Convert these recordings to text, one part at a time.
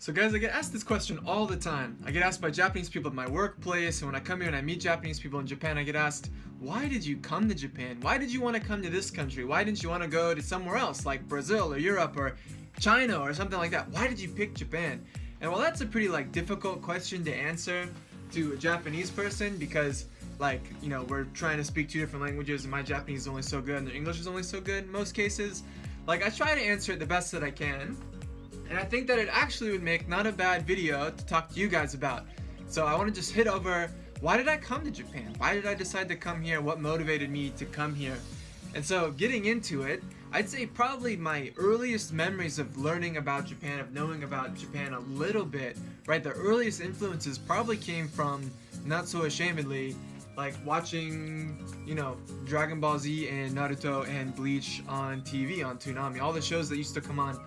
So guys, I get asked this question all the time. I get asked by Japanese people at my workplace, and when I come here and I meet Japanese people in Japan, I get asked, why did you come to Japan? Why did you want to come to this country? Why didn't you want to go to somewhere else, like Brazil or Europe or China or something like that? Why did you pick Japan? And while that's a pretty difficult question to answer to a Japanese person, because we're trying to speak two different languages and my Japanese is only so good and their English is only so good in most cases, I try to answer it the best that I can. And I think that it actually would make not a bad video to talk to you guys about. So I want to just hit over, why did I come to Japan? Why did I decide to come here? What motivated me to come here? And so getting into it, I'd say probably my earliest memories of learning about Japan, of knowing about Japan a little bit, right? The earliest influences probably came from, not so ashamedly, watching, Dragon Ball Z and Naruto and Bleach on TV, on Toonami. All the shows that used to come on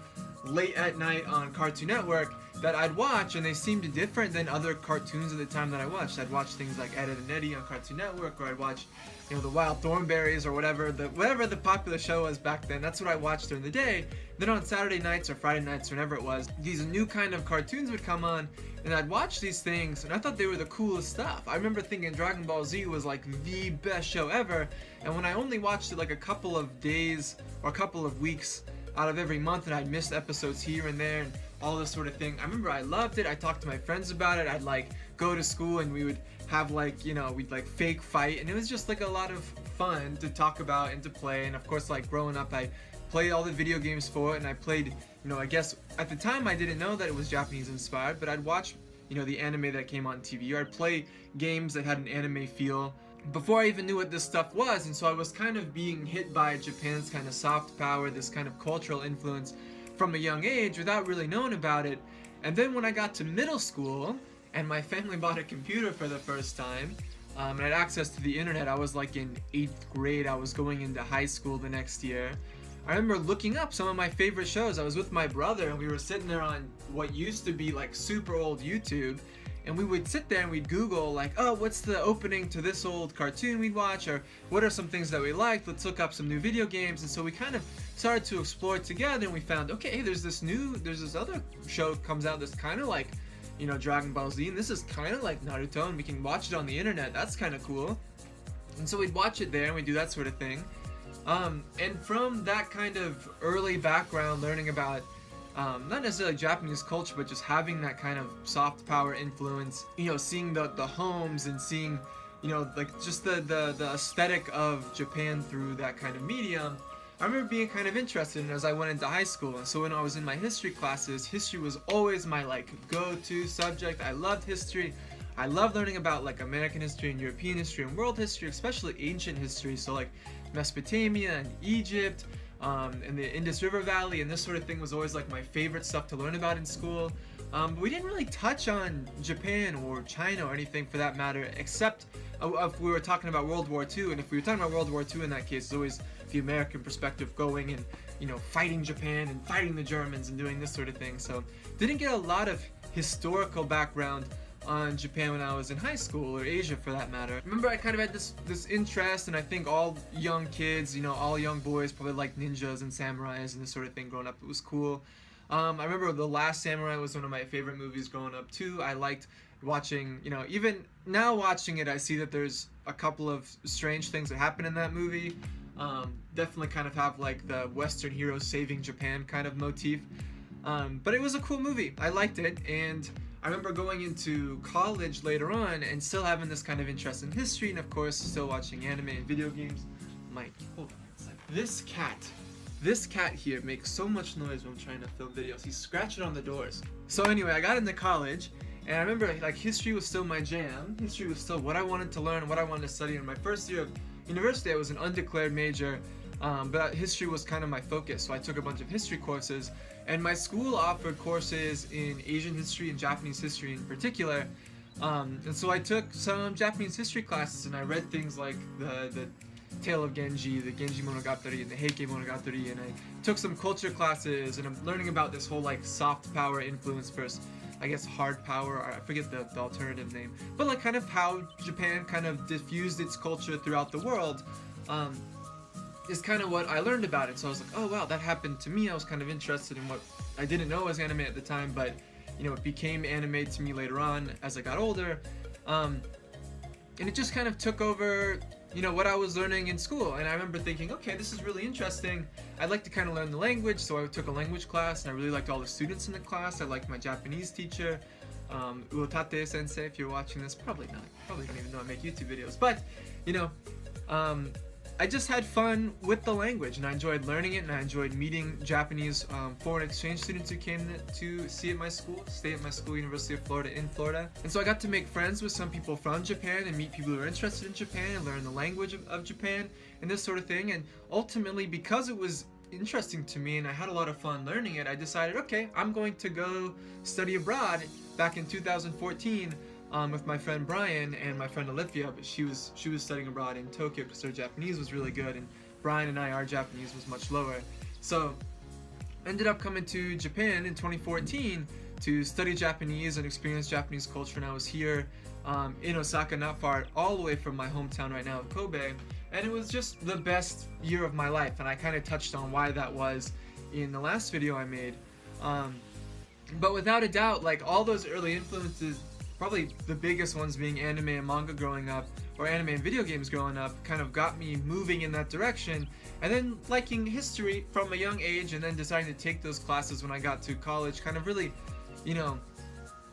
late at night on Cartoon Network that I'd watch, and they seemed different than other cartoons at the time that I watched. I'd watch things like Ed, Edd and Eddy on Cartoon Network, or I'd watch, the Wild Thornberrys, or whatever the popular show was back then. That's what I watched during the day. Then on Saturday nights or Friday nights, whenever it was, these new kind of cartoons would come on, and I'd watch these things, and I thought they were the coolest stuff. I remember thinking Dragon Ball Z was the best show ever, and when I only watched it a couple of days or a couple of weeks out of every month, and I'd missed episodes here and there and all this sort of thing, I remember I loved it. I talked to my friends about it. I'd go to school and we would have we'd fake fight, and it was just a lot of fun to talk about and to play. And of course, growing up, I played all the video games for it, and I played, I guess at the time I didn't know that it was Japanese inspired, but I'd watch the anime that came on TV, or I'd play games that had an anime feel before I even knew what this stuff was. And so I was kind of being hit by Japan's kind of soft power, this kind of cultural influence from a young age without really knowing about it. And then when I got to middle school and my family bought a computer for the first time, and I had access to the internet, I was in 8th grade, I was going into high school the next year. I remember looking up some of my favorite shows. I was with my brother and we were sitting there on what used to be super old YouTube, and we would sit there and we'd Google oh, what's the opening to this old cartoon we'd watch, or what are some things that we liked, let's look up some new video games. And so we kind of started to explore together, and we found, okay, there's this other show comes out that's kind of Dragon Ball Z, and this is kind of like Naruto, and we can watch it on the internet, that's kind of cool. And so we'd watch it there and we'd do that sort of thing. And from that kind of early background, learning about not necessarily Japanese culture, but just having that kind of soft power influence, seeing the homes and seeing, just the aesthetic of Japan through that kind of medium, I remember being kind of interested in it as I went into high school. And so when I was in my history classes, history was always my go-to subject. I loved history. I loved learning about American history and European history and world history, especially ancient history. So Mesopotamia and Egypt, and the Indus River Valley, and this sort of thing was always my favorite stuff to learn about in school. But we didn't really touch on Japan or China or anything for that matter, except if we were talking about World War II. And if we were talking about World War II in that case, it's always the American perspective going and fighting Japan and fighting the Germans and doing this sort of thing. So didn't get a lot of historical background on Japan when I was in high school, or Asia for that matter. Remember, I kind of had this interest, and I think all young kids, all young boys probably like ninjas and samurais and this sort of thing growing up. It was cool. I remember The Last Samurai was one of my favorite movies growing up too. I liked watching, even now watching it, I see that there's a couple of strange things that happen in that movie. Definitely kind of have the Western hero saving Japan kind of motif. But it was a cool movie. I liked it, and I remember going into college later on and still having this kind of interest in history, and of course still watching anime and video games. Mike, hold on a second. This cat here makes so much noise when I'm trying to film videos. He's scratching on the doors. So anyway, I got into college, and I remember history was still my jam. History was still what I wanted to learn, what I wanted to study. In my first year of university, I was an undeclared major, but history was kind of my focus. So I took a bunch of history courses, and my school offered courses in Asian history and Japanese history in particular. And so I took some Japanese history classes, and I read things like the Tale of Genji, the Genji Monogatari, and the Heike Monogatari, and I took some culture classes, and I'm learning about this whole soft power influence versus, I guess, hard power, or I forget the alternative name, but kind of how Japan kind of diffused its culture throughout the world. Is kind of what I learned about it. So I was like, oh wow, that happened to me. I was kind of interested in what I didn't know was anime at the time, but it became anime to me later on as I got older. And it just kind of took over, what I was learning in school. And I remember thinking, okay, this is really interesting. I'd like to kind of learn the language, so I took a language class, and I really liked all the students in the class. I liked my Japanese teacher, Uotate sensei. If you're watching this, probably not. Probably don't even know I make YouTube videos. But, I just had fun with the language, and I enjoyed learning it, and I enjoyed meeting Japanese foreign exchange students who came to stay at my school, University of Florida in Florida. And so I got to make friends with some people from Japan and meet people who are interested in Japan and learn the language of Japan and this sort of thing. And ultimately, because it was interesting to me and I had a lot of fun learning it, I decided, okay, I'm going to go study abroad back in 2014. With my friend Brian and my friend Olivia, but she was studying abroad in Tokyo because her Japanese was really good, and Brian and our Japanese was much lower. So ended up coming to Japan in 2014 to study Japanese and experience Japanese culture, and I was here in Osaka, not far all the way from my hometown right now of Kobe, and it was just the best year of my life, and I kind of touched on why that was in the last video I made. But without a doubt, like all those early influences, probably the biggest ones being anime and manga growing up, or anime and video games growing up, kind of got me moving in that direction, and then liking history from a young age, and then deciding to take those classes when I got to college, kind of really,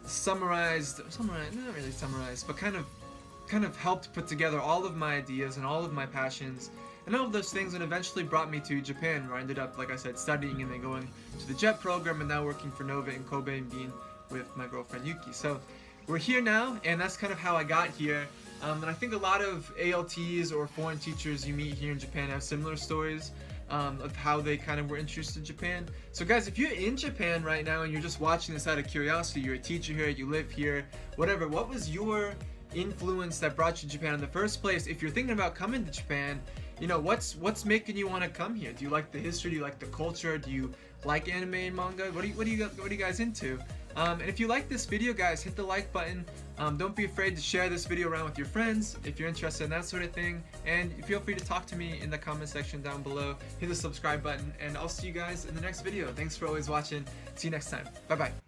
summarized, not really summarized, but kind of helped put together all of my ideas and all of my passions and all of those things, and eventually brought me to Japan, where I ended up, like I said, studying and then going to the JET program, and now working for Nova in Kobe and being with my girlfriend Yuki. So we're here now, and that's kind of how I got here. And I think a lot of ALTs or foreign teachers you meet here in Japan have similar stories of how they kind of were interested in Japan. So guys, if you're in Japan right now and you're just watching this out of curiosity, you're a teacher here, you live here, whatever, what was your influence that brought you to Japan in the first place? If you're thinking about coming to Japan, what's making you want to come here? Do you like the history? Do you like the culture? Do you like anime and manga? What are you guys into? And if you like this video, guys, hit the like button. Don't be afraid to share this video around with your friends if you're interested in that sort of thing. And feel free to talk to me in the comment section down below. Hit the subscribe button, and I'll see you guys in the next video. Thanks for always watching. See you next time. Bye-bye.